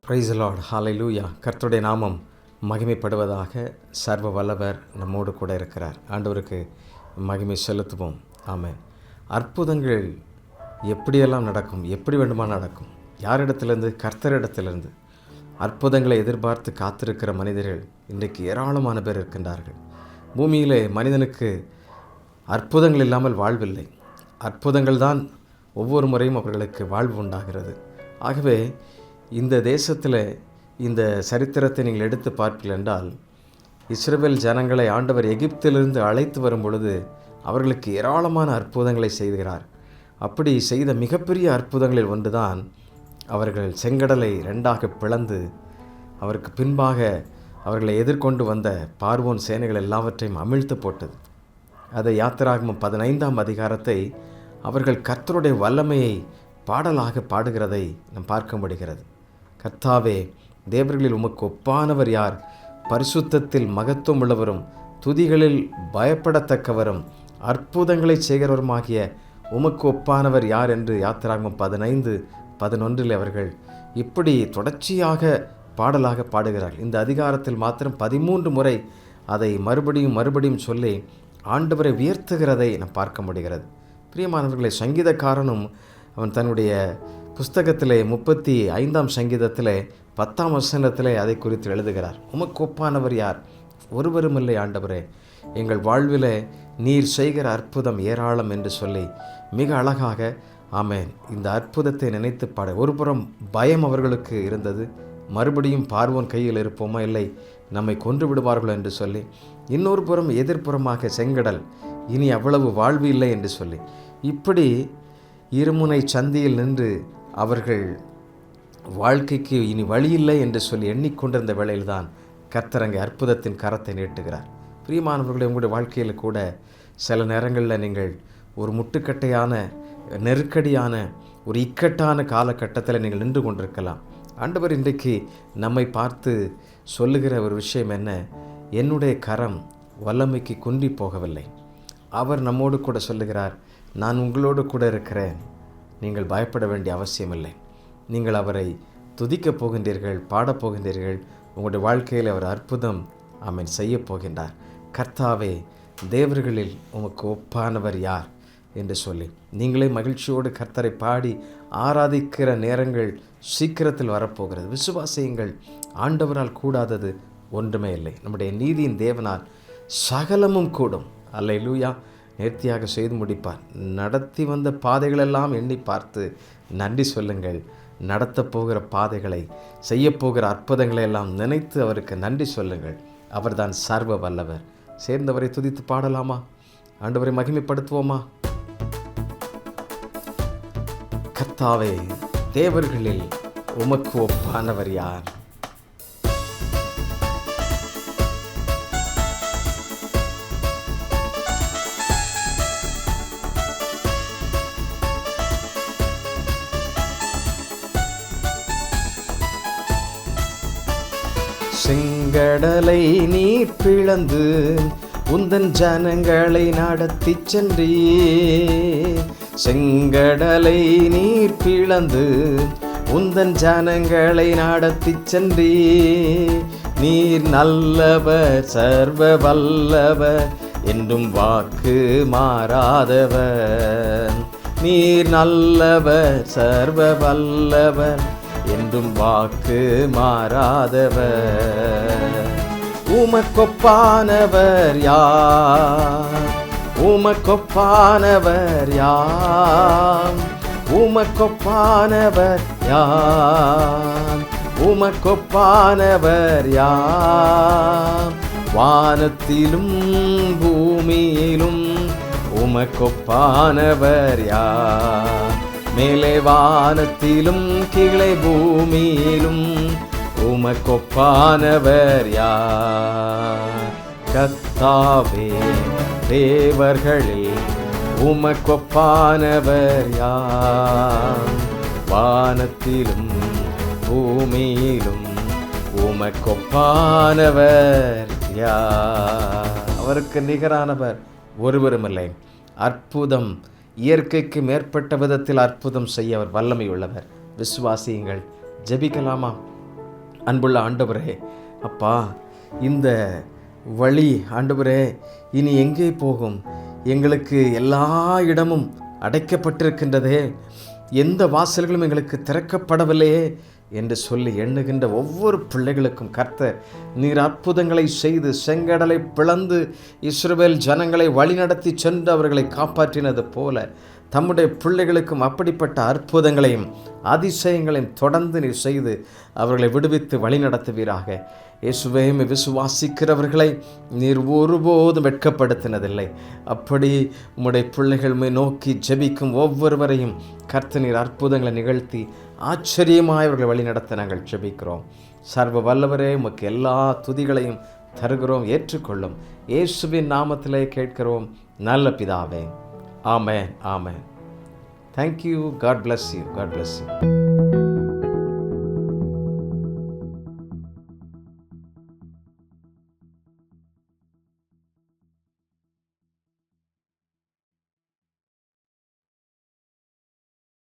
Praise the Lord, ஹல்லேலூயா. கர்த்தருடைய நாமம் மகிமைப்படுவதாக. சர்வ வல்லவர் நம்மோடு கூட இருக்கிறார். ஆண்டவருக்கு மகிமை செலுத்துவோம். ஆமென். அற்புதங்கள் எப்படியெல்லாம் நடக்கும், எப்படி வேண்டுமானால் நடக்கும். யாரிடத்திலிருந்து? கர்த்தரிடத்திலிருந்து. அற்புதங்களை எதிர்பார்த்து காத்திருக்கிற மனிதர்கள் இன்றைக்கு ஏராளமான பேர் இருக்கின்றார்கள். பூமியிலே மனிதனுக்கு அற்புதங்கள் இல்லாமல் வாழ்வில்லை. அற்புதங்கள் தான் ஒவ்வொரு முறையும் அவர்களுக்கு வாழ்வு உண்டாகிறது. ஆகவே இந்த தேசத்தில் இந்த சரித்திரத்தை நீங்கள் எடுத்து பார்ப்பீர்கள் என்றால், இஸ்ரவேல் ஜனங்களை ஆண்டவர் எகிப்திலிருந்து அழைத்து வரும் பொழுது அவர்களுக்கு ஏராளமான அற்புதங்களை செய்கிறார். அப்படி செய்த மிகப்பெரிய அற்புதங்களில் ஒன்றுதான் அவர்கள் செங்கடலை ரெண்டாக பிளந்து அவருக்கு பின்பாக அவர்களை எதிர்கொண்டு வந்த பார்வோன் சேனைகள் எல்லாவற்றையும் அமிழ்த்து போட்டது. அதை யாத்திராகமம் 15ஆம் அதிகாரத்தை அவர்கள் கர்த்தருடைய வல்லமையை பாடலாக பாடுகிறதை நாம் பார்க்க முடிகிறது. கர்த்தாவே, தேவர்களில் உமக்கு ஒப்பானவர் யார்? பரிசுத்தத்தில் மகத்துவம் உள்ளவரும் துதிகளில் பயப்படத்தக்கவரும் அற்புதங்களை செய்கிறவருமாகிய உமக்கு ஒப்பானவர் யார் என்று யாத்திராகமம் 15:11 அவர்கள் இப்படி தொடர்ச்சியாக பாடலாக பாடுகிறார்கள். இந்த அதிகாரத்தில் மாத்திரம் 13 முறை அதை மறுபடியும் சொல்லி ஆண்டவரை உயர்த்துகிறதை நாம் பார்க்க முடிகிறது. பிரியமானவர்களை, சங்கீதக்காரனும் அவன் தன்னுடைய புஸ்தகத்திலே 35ஆம் சங்கீதத்திலே 10ஆம் வசனத்திலே அதை குறித்து எழுதுகிறார். உமக்கு ஒப்பானவர் யார்? ஒருவருமில்லை ஆண்டவரே. எங்கள் வாழ்விலே நீர் செய்கிற அற்புதம் ஏராளம் என்று சொல்லி மிக அழகாக ஆமென் இந்த அற்புதத்தை நினைத்து பாட. ஒரு புறம் பயம் அவர்களுக்கு இருந்தது. மறுபடியும் பார்வோன் கையில் இருப்போமா, இல்லை நம்மை கொன்று விடுவார்கள் என்று சொல்லி. இன்னொரு புறம் எதிர்ப்புறமாக செங்கடல், இனி அவ்வளவு வாழ்வு இல்லை என்று சொல்லி. இப்படி இருமுனை சந்தியில் நின்று அவர்கள் வாழ்க்கைக்கு இனி வழியில்லை என்று சொல்லி எண்ணிக்கொண்டிருந்த வேளையில்தான் கர்த்தர் அங்கே அற்புதத்தின் கரத்தை நீட்டுகிறார். பிரியமானவர்களை, உங்களுடைய வாழ்க்கையில் கூட சில நேரங்களில் நீங்கள் ஒரு முட்டுக்கட்டையான, நெருக்கடியான, ஒரு இக்கட்டான காலகட்டத்தில் நீங்கள் நின்று கொண்டிருக்கலாம். ஆண்டவர் இன்றைக்கு நம்மை பார்த்து சொல்லுகிற ஒரு விஷயம் என்ன? என்னுடைய கரம் வல்லமைக்கு குன்றி போகவில்லை. அவர் நம்மோடு கூட சொல்லுகிறார், நான் உங்களோடு கூட இருக்கிறேன், நீங்கள் பயப்பட வேண்டிய அவசியமில்லை. நீங்கள் அவரை துதிக்கப் போகின்றீர்கள், பாடப்போகின்றீர்கள். உங்களுடைய வாழ்க்கையில் அவர் அற்புதம் ஆமென் செய்யப் போகின்றார். கர்த்தாவே, தேவர்களில் உமக்கு ஒப்பானவர் யார் என்று சொல்லி நீங்களே மகிழ்ச்சியோடு கர்த்தரை பாடி ஆராதிக்கிற நேரங்கள் சீக்கிரத்தில் வரப்போகிறது. விசுவாசியுங்கள், ஆண்டவரால் கூடாதது ஒன்றுமே இல்லை. நம்முடைய நீதியின் தேவனால் சகலமும் கூடும். அல்லேலூயா. நேர்த்தியாக செய்து முடிப்பார். நடத்தி வந்த பாதைகளெல்லாம் எண்ணி பார்த்து நன்றி சொல்லுங்கள். நடத்தப் போகிற பாதைகளை, செய்யப்போகிற அற்புதங்களை எல்லாம் நினைத்து அவருக்கு நன்றி சொல்லுங்கள். அவர்தான் சர்வ வல்லவர். சேர்ந்தவரை துதித்து பாடலாமா? ஆண்டவரை மகிமைப்படுத்துவோமா? கர்த்தாவே, தேவர்களில் உமக்கு ஒப்பானவர் யார்? செங்கடலை நீர் பிளந்து உந்தன் ஜனங்களை நடத்தி சென்றீர். செங்கடலை நீர் பிளந்து உந்தன் ஜனங்களை நடத்தி சென்றீர். நீர் நல்லவர், சர்வ வல்லவர், என்றும் வாக்கு மாறாதவர். நீர் நல்லவர், சர்வ வல்லவர், என்றும் வாக்கு மாறாதவர். உமக்கொப்பானவர் யார்? உமக்கொப்பானவர் யார்? உமக்கொப்பானவர் யார்? உமக்கொப்பானவர் யார்? வானத்திலும் பூமியிலும் உமக்கொப்பானவர் யார்? மேலே வானத்திலும் கீழே பூமியிலும் உமக்கொப்பானவர் யார்? கர்த்தாவே, தேவர்களில் உமக்கொப்பானவர் யார்? வானத்திலும் பூமியிலும் உமக்கொப்பானவர் யார்? அவருக்கு நிகரானவர் ஒருவருமில்லை. அற்புதம், இயற்கைக்கு மேற்பட்ட விதத்தில் அற்புதம் செய்ய அவர் வல்லமை உள்ளவர். விசுவாசியுங்கள். ஜெபிக்கலாமா? அன்புள்ள ஆண்டவரே, அப்பா, இந்த வழி ஆண்டவரே இனி எங்கே போகும்? எங்களுக்கு எல்லா இடமும் அடைக்கப்பட்டிருக்கின்றதே, எந்த வாசல்களும் எங்களுக்கு திறக்கப்படவில்லையே என்று சொல்லி எண்ணுகின்ற ஒவ்வொரு பிள்ளைகளுக்கும் கர்த்தர் நீர் அற்புதங்களை செய்து செங்கடலை பிளந்து இஸ்ரவேல் ஜனங்களை வழிநடத்தி சென்று அவர்களை காப்பாற்றினது போல தம்முடைய பிள்ளைகளுக்கும் அப்படிப்பட்ட அற்புதங்களையும் அதிசயங்களையும் தொடர்ந்து நீர் செய்து அவர்களை விடுவித்து வழிநடத்துவீராக. இயேசுவே, விசுவாசிக்கிறவர்களை நீர் ஒருபோதும் வெட்கப்படுத்தினதில்லை. அப்படி உம்முடைய பிள்ளைகள் நோக்கி ஜெபிக்கும் ஒவ்வொருவரையும் கர்த்தர் நீர் அற்புதங்களை நிகழ்த்தி ஆச்சரியமாய் அவர்களை வழிநடத்த நாங்கள் ஜெபிக்கிறோம். சர்வ வல்லவரே, உமக்கு எல்லா துதிகளையும் தருகிறோம், ஏற்றுக்கொள்ளும். இயேசுவின் நாமத்திலே கேட்கிறோம் நல்ல பிதாவே. ஆமென், ஆமென். Thank you. God bless you. God bless you.